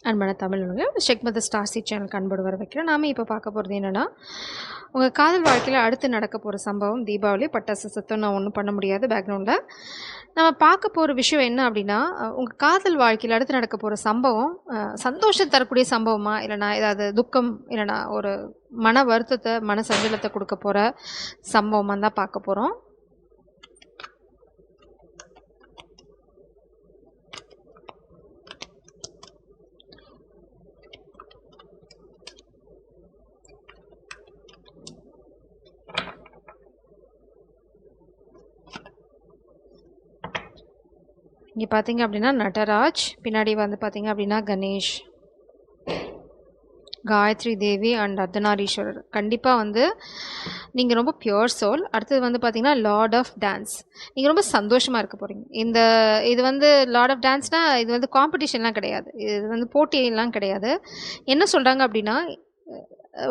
அன்பான தமிழ் செக் மத star seat சேனலுக்கு அன்போடு வர வைக்கிறேன். நாம் இப்போ பார்க்க போகிறது என்னென்னா, உங்கள் காதல் வாழ்க்கையில் அடுத்து நடக்க போகிற சம்பவம் தீபாவளி. பட்டாசு சத்தம் நான் ஒன்றும் பண்ண முடியாது பேக்ரவுண்டில். நம்ம பார்க்க போகிற விஷயம் என்ன அப்படின்னா, உங்கள் காதல் வாழ்க்கையில் அடுத்து நடக்க போகிற சம்பவம் சந்தோஷம் தரக்கூடிய சம்பவமா, இல்லைனா ஏதாவது துக்கம், இல்லைனா ஒரு மன வருத்தத்தை, மன சஞ்சலத்தை கொடுக்க போகிற சம்பவமாக தான் பார்க்க போகிறோம். இங்கே பார்த்தீங்க அப்படின்னா நடராஜ், பின்னாடி வந்து பார்த்தீங்க அப்படின்னா கணேஷ், காயத்ரி தேவி அண்ட் அர்த்தநாரீஸ்வரர். கண்டிப்பாக வந்து நீங்கள் ரொம்ப பியோர் சோல். அடுத்தது வந்து பார்த்தீங்கன்னா லார்ட் ஆஃப் டான்ஸ். நீங்கள் ரொம்ப சந்தோஷமாக இருக்க போகிறீங்க. இது வந்து லார்ட் ஆஃப் டான்ஸ்னால் இது வந்து காம்படிஷன்லாம் கிடையாது, இது வந்து போட்டியெல்லாம் கிடையாது. என்ன சொல்கிறாங்க அப்படின்னா,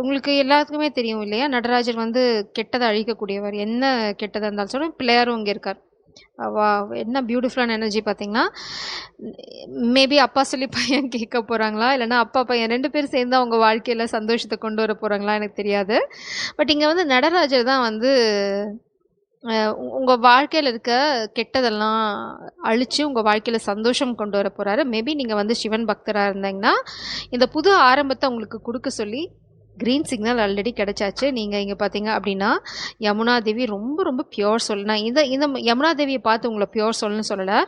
உங்களுக்கு எல்லாத்துக்குமே தெரியும் இல்லையா, நடராஜர் வந்து கெட்டதை அழிக்கக்கூடியவர். என்ன கெட்டதாக இருந்தாலும் சொல்ல, பிள்ளையாரும் இங்கே இருக்கார். வா, என்ன பியூட்டிஃபுல்லான எனர்ஜி பார்த்தீங்கன்னா. மேபி அப்பா சொல்லி பையன் கேட்க போகிறாங்களா, இல்லைனா அப்பா பையன் 2 பேரும் சேர்ந்து அவங்க வாழ்க்கையில் சந்தோஷத்தை கொண்டு வர போகிறாங்களா எனக்கு தெரியாது. பட் இங்கே வந்து நடராஜர் தான் வந்து உங்கள் வாழ்க்கையில் இருக்க கெட்டதெல்லாம் அழித்து உங்கள் வாழ்க்கையில் சந்தோஷம் கொண்டு வர போகிறாரு. மேபி நீங்கள் வந்து சிவன் பக்தராக இருந்தீங்கன்னா இந்த புது ஆரம்பத்தை உங்களுக்கு கொடுக்க சொல்லி க்ரீன் சிக்னல் ஆல்ரெடி கிடச்சாச்சு. நீங்கள் இங்கே பார்த்தீங்க அப்படின்னா யமுனா தேவி ரொம்ப ரொம்ப பியோர் சொல். நான் இந்த யமுனா தேவியை பார்த்து உங்களை பியோர் சொல்லுன்னு சொல்லலை.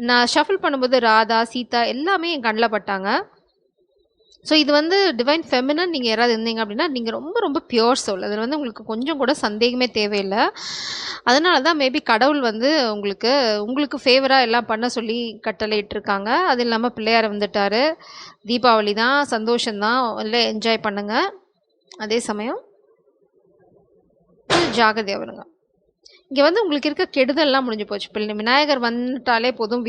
நான் ஷஃபில் பண்ணும்போது ராதா, சீதா எல்லாமே என் கண்ணில் பட்டாங்க. ஸோ இது வந்து டிவைன் ஃபெமினன் நீங்கள் யாராவது இருந்தீங்க அப்படின்னா நீங்கள் ரொம்ப ரொம்ப பியோர் சோல். அதில் வந்து உங்களுக்கு கொஞ்சம் கூட சந்தேகமே தேவையில்லை. அதனால தான் மேபி கடவுள் வந்து உங்களுக்கு ஃபேவராக எல்லாம் பண்ண சொல்லி கட்டளையிட்டிருக்காங்க. அது இல்லாமல் பிள்ளையார் வந்துட்டார். தீபாவளி தான், சந்தோஷம்தான், எல்லாம் என்ஜாய் பண்ணுங்கள். அதே சமயம் ஜாகிரதையாக வருங்க. இங்கே வந்து உங்களுக்கு இருக்க கெடுதல்லாம் முடிஞ்சு போச்சு. விநாயகர் வந்துட்டாலே போதும்,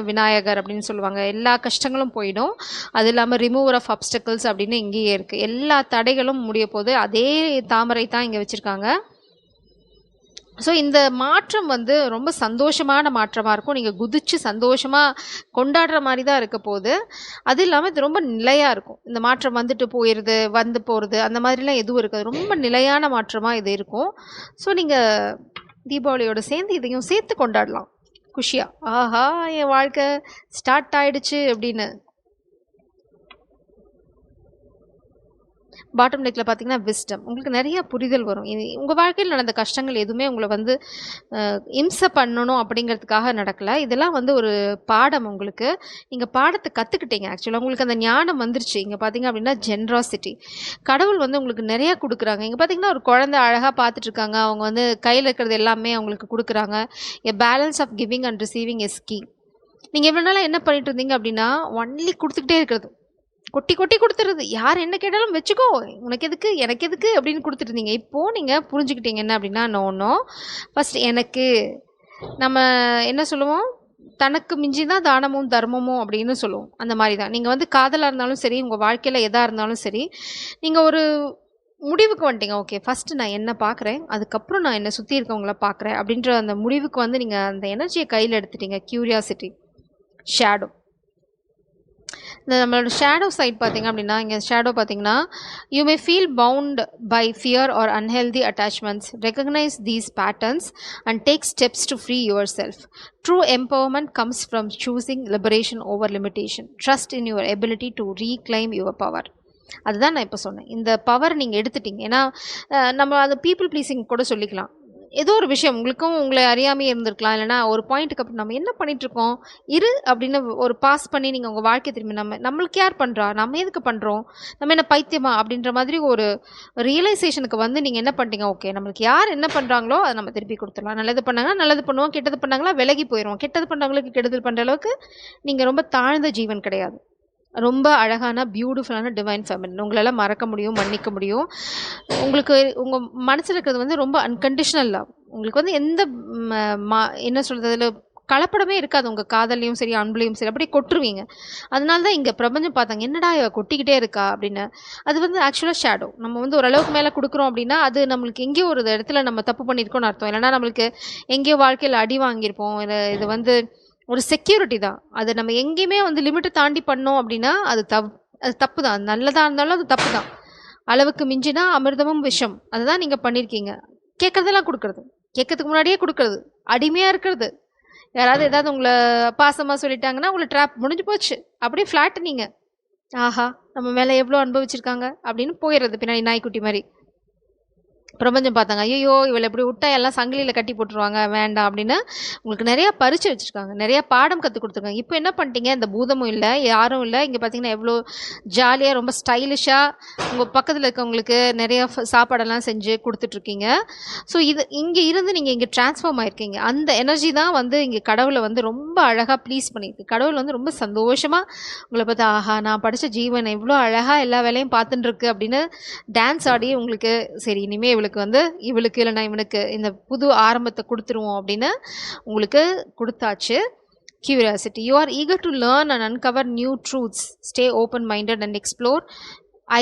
விநாயகர் அப்படின்னு சொல்லுவாங்க. எல்லா கஷ்டங்களும் போயிடும். அது இல்லாமல் ரிமூவர் ஆஃப் அப்டக்கிள்ஸ் அப்படின்னு இங்கேயே இருக்குது. எல்லா தடைகளும் முடிய போது அதே தாமரை தான் இங்கே வச்சுருக்காங்க. ஸோ இந்த மாற்றம் வந்து ரொம்ப சந்தோஷமான மாற்றமாக இருக்கும். நீங்கள் குதித்து சந்தோஷமாக கொண்டாடுற மாதிரி தான் இருக்க போகுது. அது இல்லாமல் இது ரொம்ப நிலையாக இருக்கும். இந்த மாற்றம் வந்துட்டு போயிடுது, வந்து போகிறது, அந்த மாதிரிலாம் எதுவும் இருக்காது. ரொம்ப நிலையான மாற்றமாக இது இருக்கும். ஸோ நீங்கள் தீபாவளியோடு சேர்ந்து இதையும் சேர்த்து கொண்டாடலாம் குஷியாக. ஆஹா, என் வாழ்க்கை ஸ்டார்ட் ஆகிடுச்சு அப்படின்னு. பாட்டம் டெக்கில் பார்த்தீங்கன்னா விஸ்டம். உங்களுக்கு நிறைய புரிதல் வரும். உங்கள் வாழ்க்கையில் நடந்த கஷ்டங்கள் எதுவுமே உங்களை வந்து இம்சை பண்ணணும் அப்படிங்கிறதுக்காக நடக்கலை. இதெல்லாம் வந்து ஒரு பாடம். உங்களுக்கு நீங்கள் பாடத்தை கற்றுக்கிட்டீங்க. ஆக்சுவலாக உங்களுக்கு அந்த ஞானம் வந்துருச்சு. இங்கே பார்த்தீங்க அப்படின்னா ஜென்ராசிட்டி. கடவுள் வந்து உங்களுக்கு நிறையா கொடுக்குறாங்க. இங்கே பார்த்தீங்கன்னா ஒரு குழந்தை அழகாக பார்த்துட்ருக்காங்க. அவங்க வந்து கையில் இருக்கிறது எல்லாமே அவங்களுக்கு கொடுக்குறாங்க. A balance of giving and receiving is key. நீங்கள் எவ்வளோ நாளாக என்ன பண்ணிட்டு இருந்தீங்க அப்படின்னா ஒன்லி கொடுத்துக்கிட்டே இருக்கிறது, கொட்டி கொட்டி கொடுத்துருது. யார் என்ன கேட்டாலும் வச்சுக்கோ, உனக்கு எதுக்கு, எனக்கு எதுக்கு அப்படின்னு கொடுத்துட்டு இருந்தீங்க. இப்போது நீங்கள் புரிஞ்சுக்கிட்டீங்க என்ன அப்படின்னா, நோ ஃபஸ்ட் எனக்கு, நம்ம என்ன சொல்லுவோம், தனக்கு மிஞ்சி தான் தானமும் தர்மமும் அப்படின்னு சொல்லுவோம். அந்த மாதிரி தான் நீங்கள் வந்து காதலாக இருந்தாலும் சரி, உங்கள் வாழ்க்கையில் எதாக இருந்தாலும் சரி, நீங்கள் ஒரு முடிவுக்கு வந்துட்டீங்க. ஓகே, ஃபஸ்ட்டு நான் என்ன பார்க்குறேன், அதுக்கப்புறம் நான் என்னை சுற்றி இருக்கவங்கள பார்க்குறேன் அப்படின்ற அந்த முடிவுக்கு வந்து நீங்கள் அந்த எனர்ஜியை கையில் எடுத்துட்டீங்க. Curiosity, shadow. இந்த நம்மளோட ஷேடோ சைட் பார்த்தீங்க அப்படின்னா, இங்கே ஷேடோ பார்த்தீங்கன்னா, you may feel bound by fear or unhealthy attachments. Recognise these patterns and take steps to free yourself. True empowerment comes from choosing liberation over limitation. Trust in your ability to reclaim your power. அதுதான் நான் இப்போ சொன்னேன். இந்த power நீங்கள் எடுத்துட்டீங்க. ஏன்னா நம்ம அது பீப்புள் ப்ளீஸிங் கூட சொல்லிக்கலாம். ஏதோ ஒரு விஷயம் உங்களுக்கும் உங்களை அறியாமையே இருந்திருக்கலாம். இல்லைனா ஒரு பாயிண்ட்டுக்கு அப்புறம் நம்ம என்ன பண்ணிகிட்ருக்கோம் அப்படின்னு ஒரு பாஸ் பண்ணி நீங்கள் உங்கள் வாழ்க்கை திரும்பி நம்மளுக்கு யார் பண்ணுறா, நம்ம எதுக்கு பண்ணுறோம், நம்ம என்ன பைத்தியமா அப்படின்ற மாதிரி ஒரு ரியலைசேஷனுக்கு வந்து நீங்கள் என்ன பண்ணிட்டீங்க, ஓகே நம்மளுக்கு யார் என்ன பண்ணுறாங்களோ அதை நம்ம திருப்பி கொடுத்துடலாம். நல்லது பண்ணாங்கன்னா நல்லது பண்ணுவோம், கெட்டது பண்ணாங்களா விலகி போயிடுவோம். கெட்டது பண்ணுறவங்களுக்கு கெடுதல் பண்ணுற அளவுக்கு நீங்கள் ரொம்ப தாழ்ந்த ஜீவன் கிடையாது. ரொம்ப அழகான பியூட்டிஃபுல்லான டிவைன் ஃபெமினின். உங்களால் மறக்க முடியும், மன்னிக்க முடியும். உங்களுக்கு உங்கள் மனசில் இருக்கிறது வந்து ரொம்ப அன்கண்டிஷனல் லவ். உங்களுக்கு வந்து எந்த என்ன சொல்கிறது, அதில் கலப்படமே இருக்காது. உங்கள் காதலையும் சரி, அன்புலையும் சரி, அப்படியே கொட்டுருவீங்க. அதனால தான் இங்கே பிரபஞ்சம் பார்த்தாங்க, என்னடா கொட்டிக்கிட்டே இருக்கா அப்படின்னு. அது வந்து ஆக்சுவலாக ஷேடோ. நம்ம வந்து ஓரளவுக்கு மேலே கொடுக்குறோம் அப்படின்னா அது நம்மளுக்கு எங்கேயோ ஒரு இடத்துல நம்ம தப்பு பண்ணியிருக்கோம்னு அர்த்தம். இல்லைனா நம்மளுக்கு எங்கேயோ வாழ்க்கையில் அடி வாங்கியிருப்போம். இது வந்து ஒரு செக்யூரிட்டி தான். அது நம்ம எங்கேயுமே வந்து லிமிட்டை தாண்டி பண்ணோம் அப்படின்னா அது அது தப்பு தான். நல்லதா இருந்தாலும் அது தப்பு தான். அளவுக்கு மிஞ்சினா அமிர்தமும் விஷம். அதுதான் நீங்க பண்ணியிருக்கீங்க. கேட்கறதெல்லாம் குடுக்குறது. கேட்கறதுக்கு முன்னாடியே குடுக்குறது. அடிமையா இருக்கிறது. யாராவது ஏதாவது உங்கள பாசமா சொல்லிட்டாங்கன்னா, உங்கள ட்ராப் முடிஞ்சு போச்சு. அப்படியே ஃப்ளாட் நீங்க. ஆஹா! நம்ம மேல எவ்ளோ அனுபவிச்சிருக்காங்க அப்படின்னு போயிறது பின்னாடி நாய்க்குட்டி மாரி. பிரபஞ்சம் பார்த்தாங்க. ஐயய்யோ! இவள இப்படி விட்டா எல்லாம் சங்கிலியில கட்டி போட்டுருவாங்க. வேண்டாம் அப்படின்னு உங்களுக்கு நெறைய பரிட்சை வச்சிருக்காங்க. நெறைய பாடம் கத்துக் குடுத்துருக்காங்க. இப்ப என்ன பண்ணிட்டீங்க, இந்த பூதமும் இல்ல, யாரும் இல்ல. இங்க பார்த்தீங்கன்னா, எவ்ளோ ஜாலியா ரொம்ப ஸ்டைலிஷா உங்க பக்கத்துல இருக்கவங்களுக்கு நெறைய சாப்பாடெல்லாம் செஞ்சு குடுத்துட்ருக்கீங்க. ஸோ இது இங்க இருந்து நீங்க இங்க ட்ரான்ஸ்ஃபார்ம் ஆயிருக்கீங்க. அந்த எனர்ஜி தான் வந்து இங்க கடவுள வந்து ரொம்ப அழகா ப்ளீஸ் பண்ணியிருக்கு. கடவுள் வந்து ரொம்ப சந்தோஷமா உங்கள பார்த்து, ஆஹா! நான் படைச்ச ஜீவன் எவ்ளோ அழகா எல்லா வேலையும் பார்த்துன்னு இருக்கு அப்படின்னு டான்ஸ் ஆடி உங்களுக்கு சரி இனிமே இவளுக்கு இல்லைன்னா இவனுக்கு இந்த புது ஆரம்பத்தை கொடுத்துருவோம் அப்படின்னு உங்களுக்கு கொடுத்தாச்சு. Curiosity. You are eager to learn and uncover new truths. Stay open minded and explore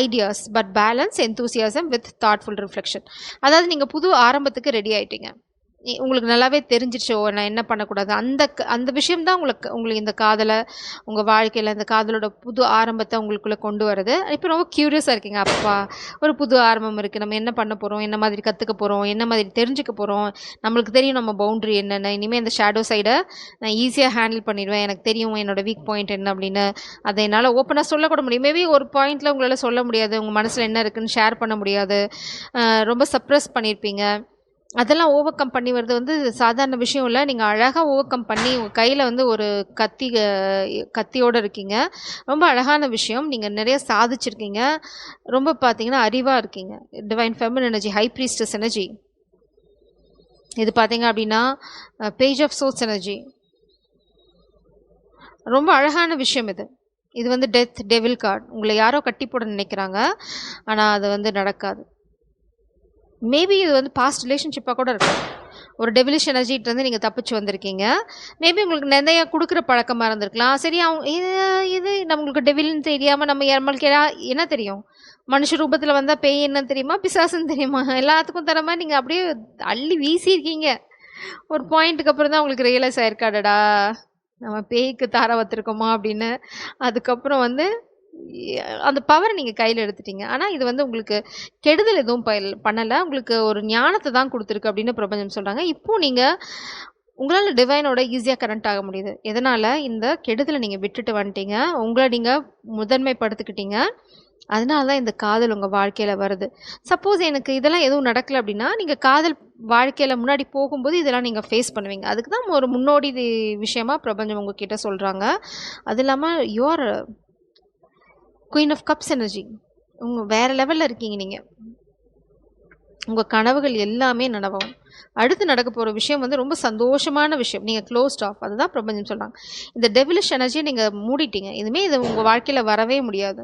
ideas, but balance enthusiasm with thoughtful reflection. அதாவது நீங்க புது ஆரம்பத்துக்கு ரெடி ஆயிட்டீங்க. உங்களுக்கு நல்லாவே தெரிஞ்சிருச்சு, ஓ நான் என்ன பண்ணக்கூடாது. அந்த விஷயம் தான் உங்களுக்கு இந்த காதலை உங்கள் வாழ்க்கையில் இந்த காதலோட புது ஆரம்பத்தை உங்களுக்குள்ளே கொண்டு வருது. இப்போ ரொம்ப க்யூரியஸாக இருக்கீங்க. அப்பா ஒரு புது ஆரம்பம் இருக்குது, நம்ம என்ன பண்ண போகிறோம், என்ன மாதிரி கற்றுக்க போகிறோம், என்ன மாதிரி தெரிஞ்சுக்க போகிறோம், நம்மளுக்கு தெரியும் நம்ம பவுண்ட்ரி என்னென்ன, இனிமேல் இந்த ஷேடோ சைடை நான் ஈஸியாக ஹேண்டில் பண்ணிடுவேன், எனக்கு தெரியும் என்னோட வீக் பாயிண்ட் என்ன அப்படின்னு. அதை என்னால் ஓப்பனாக சொல்லக்கூட முடியும். மேபி ஒரு பாயிண்டில் உங்களால் சொல்ல முடியாது, உங்கள் மனசில் என்ன இருக்குதுன்னு ஷேர் பண்ண முடியாது, ரொம்ப சப்ரெஸ் பண்ணியிருப்பீங்க. அதெல்லாம் ஓவர் கம் பண்ணி வர்றது வந்து சாதாரண விஷயம் இல்லை. நீங்கள் அழகாக ஓவர் கம் பண்ணி உங்கள் கையில் வந்து ஒரு கத்தியோடு இருக்கீங்க. ரொம்ப அழகான விஷயம். நீங்கள் நிறைய சாதிச்சிருக்கீங்க. ரொம்ப பார்த்தீங்கன்னா அறிவாக இருக்கீங்க. Divine feminine energy, high priestess energy. இது பார்த்தீங்க அப்படின்னா பேஜ் ஆஃப் சோர்ஸ் எனர்ஜி. ரொம்ப அழகான விஷயம் இது. இது வந்து டெத் டெவில் கார்டு. உங்களை யாரோ கட்டி போட நினைக்கிறாங்க, ஆனால் அது வந்து நடக்காது. மேபி இது வந்து பாஸ்ட் ரிலேஷன்ஷிப்பாக கூட இருக்கும். ஒரு டெவிலிஷ் எனர்ஜிகிட்டேருந்து நீங்கள் தப்பிச்சு வந்திருக்கீங்க. மேபி உங்களுக்கு நிறைய கொடுக்குற பழக்கமாக இருந்திருக்கலாம். சரி, அவங்க இது நம்மளுக்கு டெவில்னு தெரியாமல் நம்மளுக்கு என்ன தெரியும்? மனுஷ ரூபத்தில் வந்தால் பேய் என்னன்னு தெரியுமா, பிசாசுன்னு தெரியுமா? எல்லாத்துக்கும் தர மாதிரி நீங்கள் அப்படியே அள்ளி வீசியிருக்கீங்க. ஒரு பாயிண்ட்டுக்கு அப்புறம் தான் உங்களுக்கு ரியலைஸ் ஆயிருக்காடடா நம்ம பேய்க்கு தார வத்திருக்கோமா அப்படின்னு. அதுக்கப்புறம் வந்து அந்த பவரை நீங்கள் கையில் எடுத்துட்டீங்க. ஆனால் இது வந்து உங்களுக்கு கெடுதல் எதுவும் பண்ணலை, உங்களுக்கு ஒரு ஞானத்தை தான் கொடுத்துருக்கு அப்படின்னு பிரபஞ்சம் சொல்கிறாங்க. இப்போது நீங்கள் உங்களால் டிவைனோட ஈஸியாக கனெக்ட் ஆக முடியுது. எதனால்? இந்த கெடுதலை நீங்கள் விட்டுட்டு வந்துட்டீங்க, உங்களை நீங்கள் முதன்மைப்படுத்திக்கிட்டீங்க. அதனால தான் இந்த காதல் உங்கள் வாழ்க்கையில் வருது. சப்போஸ் எனக்கு இதெல்லாம் எதுவும் நடக்கலை அப்படின்னா, நீங்கள் காதல் வாழ்க்கையில் முன்னாடி போகும்போது இதெல்லாம் நீங்கள் ஃபேஸ் பண்ணுவீங்க. அதுக்கு தான் ஒரு முன்னோடி விஷயமா பிரபஞ்சம் உங்ககிட்ட சொல்கிறாங்க. அது இல்லாமல் your queen of cups energy. வேறு லெவலில் இருக்கீங்க நீங்கள். உங்கள் கனவுகள் எல்லாமே நனவாகும். அடுத்து நடக்க போகிற விஷயம் வந்து ரொம்ப சந்தோஷமான விஷயம். நீங்கள் க்ளோஸ்ட் ஆஃப், அதுதான் பிரபஞ்சம் சொல்கிறாங்க. இந்த டெவிலிஷ் எனர்ஜியை நீங்கள் மூடிட்டீங்க. இது உங்கள் வாழ்க்கையில் வரவே முடியாது.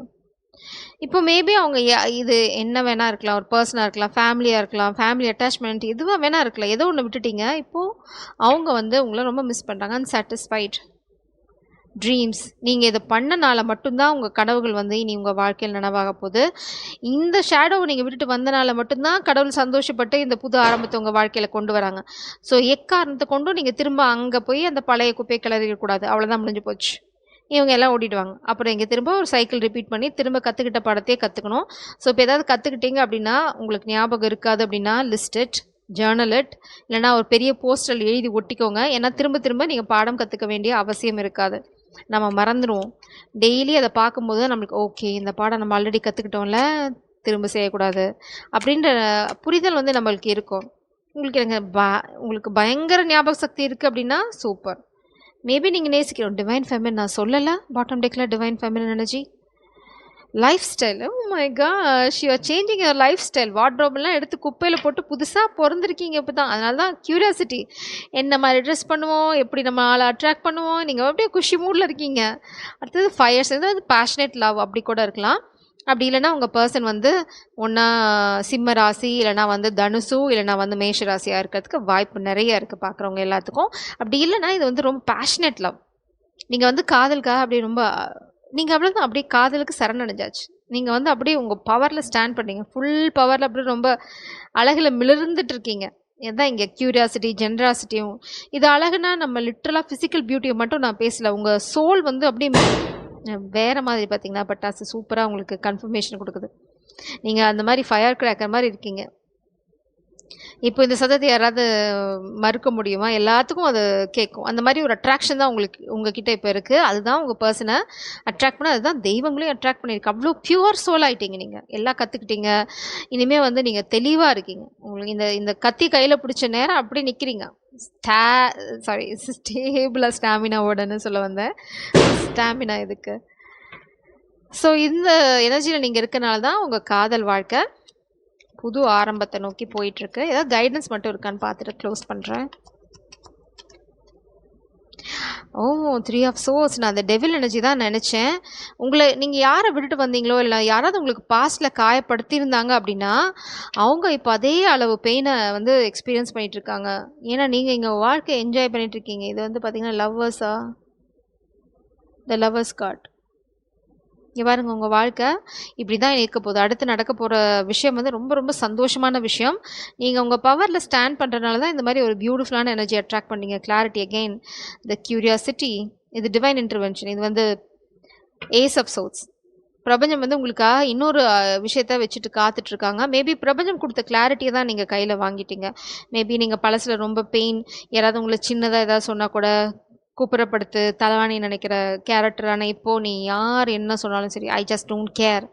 இப்போ மேபி அவங்க இது என்ன வேணா இருக்கலாம், ஒரு பர்சனாக இருக்கலாம், ஃபேமிலியாக இருக்கலாம், ஃபேமிலி அட்டாச்மெண்ட் எதுவாக வேணா இருக்கலாம். ஏதோ ஒன்று விட்டுட்டீங்க. இப்போது அவங்க வந்து உங்களை ரொம்ப மிஸ் பண்ணுறாங்க. Unsatisfied dreams. நீங்கள் இதை பண்ணனால மட்டும்தான் உங்கள் கனவுகள் வந்து இனி உங்கள் வாழ்க்கையில் நனவாக போகுது. இந்த ஷேடோவை நீங்கள் விட்டுட்டு வந்தனால மட்டும்தான் கடவுள் சந்தோஷப்பட்டு இந்த புது ஆரம்பத்தை உங்கள் வாழ்க்கையில் கொண்டு வராங்க. ஸோ எக்காரணத்தை கொண்டும் நீங்கள் திரும்ப அங்கே போய் அந்த பழைய குப்பையை கிளறிடக்கூடாது. அவ்வளோதான், முடிஞ்சு போச்சு. இவங்க எல்லாம் ஓடிடுவாங்க. அப்புறம் இங்கே திரும்ப ஒரு சைக்கிள் ரிப்பீட் பண்ணி திரும்ப கற்றுக்கிட்ட பாடத்தையே கற்றுக்கணும். ஸோ இப்போ ஏதாவது கற்றுக்கிட்டீங்க அப்படின்னா, உங்களுக்கு ஞாபகம் இருக்காது அப்படின்னா லிஸ்ட் ஜேர்னலிட், இல்லைனா ஒரு பெரிய போஸ்டல் எழுதி ஒட்டிக்கோங்க. ஏன்னா திரும்ப திரும்ப நீங்கள் பாடம் கற்றுக்க வேண்டிய அவசியம் இருக்காது. நம்ம மறந்துடுவோம். டெய்லி அதை பார்க்கும்போது நம்மளுக்கு ஓகே, இந்த பாடம் நம்ம ஆல்ரெடி கற்றுக்கிட்டோம்ல, திரும்ப செய்யக்கூடாது அப்படின்ற புரிதல் வந்து நம்மளுக்கு இருக்கும். உங்களுக்கு பயங்கர ஞாபக சக்தி இருக்குது அப்படின்னா சூப்பர். மேபி நீங்கள் நேசிக்கிறோம் டிவைன் ஃபெமினின். நான் சொல்லலை பாட்டம் டெக்கில் divine feminine energy. Lifestyle, oh my gosh, you are changing your lifestyle. வார்ட்ரோப்லாம் எடுத்து குப்பையில் போட்டு புதுசாக பிறந்திருக்கீங்க இப்போ தான். அதனால தான் க்யூரியாசிட்டி, என்ன மாதிரி ட்ரெஸ் பண்ணுவோம், எப்படி நம்ம ஆளை அட்ராக்ட் பண்ணுவோம், நீங்கள் அப்படியே குஷி மூடில் இருக்கீங்க. அடுத்தது ஃபயர்ஸ், அதாவது பேஷனேட் லவ் அப்படி கூட இருக்கலாம். அப்படி இல்லைனா உங்கள் பர்சன் வந்து ஒன்றா சிம்ம ராசி, இல்லைனா வந்து தனுசு, இல்லைனா வந்து மேஷ ராசியாக இருக்கிறதுக்கு வாய்ப்பு நிறைய இருக்குது பார்க்குறவங்க எல்லாத்துக்கும். அப்படி இல்லைனா இது வந்து ரொம்ப பேஷனேட் லவ். நீங்கள் வந்து காதலுக்காக அப்படியே ரொம்ப நீங்கள் அவ்வளோதான், அப்படியே காதலுக்கு சரணடைஞ்சாச்சு. நீங்கள் வந்து அப்படியே உங்கள் பவரில் ஸ்டாண்ட் பண்ணீங்க, ஃபுல் பவரில் அப்படியே ரொம்ப அழகில் மிளர்ந்துட்டு இருக்கீங்க. இதுதான் இங்கே க்யூரியாசிட்டி, ஜென்ராசிட்டியும். இது அழகுனா நம்ம லிட்ரலாக ஃபிசிக்கல் பியூட்டியை மட்டும் நான் பேசலை. உங்கள் சோல் வந்து அப்படியே வேற மாதிரி பார்த்தீங்கன்னா, பட்டாசு சூப்பரா உங்களுக்கு கன்ஃபர்மேஷன் குடுக்குது. நீங்க அந்த மாரி ஃபயர் கிராக்கர் மாரி இருக்கீங்க. இப்போ இந்த சத்தத்த யாராவது மறுக்க முடியுமா? எல்லாத்துக்கும் அது கேட்கும். அந்த மாரி ஒரு அட்ராக்ஷன் தான் உங்களுக்கு உங்ககிட்ட இப்ப இருக்கு. அதுதான் உங்க பெர்சன அட்ராக்ட் பண்ண அதுதான் தெய்வங்களையும் அட்ராக்ட் பண்ணியிருக்கு. அவ்ளோ பியூர் சோல் ஆயிட்டீங்க நீங்க. எல்லாம் கத்துக்கிட்டீங்க. இனிமே வந்து நீங்க தெளிவா இருக்கீங்க. உங்களுக்கு இந்த இந்த கத்தி கையில பிடிச்ச நேரம் அப்படியே நிக்கிறீங்க. ஸ்டா சாரி ஸ்டேபிளா ஸ்டாமினாவோடன்னு சொல்ல வந்தேன். ஸ்டாமினா எதுக்கு? ஸோ இந்த எனர்ஜில நீங்க இருக்கனால தான் உங்க காதல் வாழ்க்கை புது ஆரம்பத்தை நோக்கி போயிட்டுருக்கு. ஏதாவது கைடன்ஸ் மட்டும் இருக்கான்னு பார்த்துட்டு க்ளோஸ் பண்ணுறேன். ஓ 3 ஆஃப் சோர்ஸ். நான் அந்த டெவில் எனர்ஜி தான் நினச்சேன். நீங்கள் யாரை விட்டுட்டு வந்தீங்களோ இல்லை யாராவது உங்களுக்கு பாஸ்டில் காயப்படுத்தியிருந்தாங்க அப்படின்னா அவங்க இப்போ அதே அளவு பெயினை வந்து எக்ஸ்பீரியன்ஸ் பண்ணிட்டு இருக்காங்க. ஏன்னா நீங்கள் இங்கே வாழ்க்கை என்ஜாய் பண்ணிட்டு இருக்கீங்க. இது வந்து பார்த்தீங்கன்னா லவ்வர்ஸா, த லவ்வர்ஸ் கார்ட். இங்கே பாருங்க உங்கள் வாழ்க்கை இப்படி தான் இருக்க போகுது. அடுத்து நடக்க போகிற விஷயம் வந்து ரொம்ப ரொம்ப சந்தோஷமான விஷயம். நீங்கள் உங்கள் பவரில் ஸ்டாண்ட் பண்ணுறதுனால தான் இந்த மாதிரி ஒரு பியூட்டிஃபுல்லான எனர்ஜி அட்ராக்ட் பண்ணீங்க. கிளாரிட்டி அகெயின், த கியூரியாசிட்டி, இது டிவைன் இன்டர்வென்ஷன், இது வந்து ஏஸ் ஆஃப் சோட்ஸ். பிரபஞ்சம் வந்து உங்களுக்காக இன்னொரு விஷயத்த வச்சுட்டு காத்துட்ருக்காங்க. மேபி பிரபஞ்சம் கொடுத்த கிளாரிட்டியை தான் நீங்கள் கையில் வாங்கிட்டீங்க. மேபி நீங்கள் பழசில் ரொம்ப பெயின், யாராவது உங்களை சின்னதாக ஏதாவது சொன்னால் கூட கூப்புறப்படுத்து தலைவாணி நினைக்கிற கேரக்டர். ஆனால் இப்போது நீ யார் என்ன சொன்னாலும் சரி, ஐ ஜஸ்ட் டோன்ட் கேர்.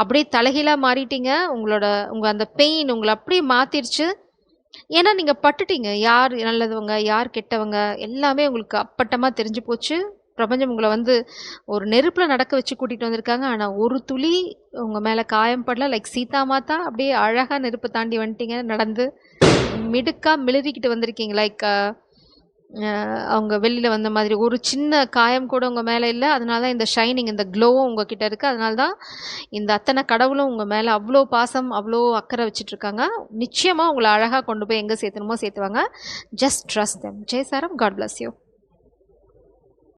அப்படியே தலைகீழாக மாறிட்டீங்க. உங்கள் அந்த பெயின் உங்களை அப்படியே மாற்றிடுச்சு. ஏன்னா நீங்கள் பட்டுட்டீங்க. யார் நல்லவங்க யார் கெட்டவங்க எல்லாமே உங்களுக்கு அப்பட்டமாக தெரிஞ்சு போச்சு. பிரபஞ்சம் உங்களை வந்து ஒரு நெருப்பில் நடக்க வச்சு கூட்டிகிட்டு வந்திருக்காங்க. ஆனால் ஒரு துளி உங்கள் மேலே காயம் படல. லைக் சீதா மாதா அப்படியே அழகாக நெருப்பை தாண்டி வந்துட்டீங்க. நடந்து மிடுக்கா மிளறிக்கிட்டு வந்திருக்கீங்க. லைக் அவங்க வெளியில் வந்த மாதிரி ஒரு சின்ன காயம் கூட உங்கள் மேலே இல்லை. அதனால தான் இந்த ஷைனிங், இந்த க்ளோவும் உங்ககிட்ட இருக்குது. அதனால தான் இந்த அத்தனை கடவுளும் உங்கள் மேலே அவ்வளோ பாசம் அவ்வளோ அக்கறை வச்சிட்ருக்காங்க. நிச்சயமாக உங்களை அழகாக கொண்டு போய் எங்கே சேர்த்தணுமோ சேர்த்துவாங்க. Just trust them. ஜெய் சாரம். God bless you.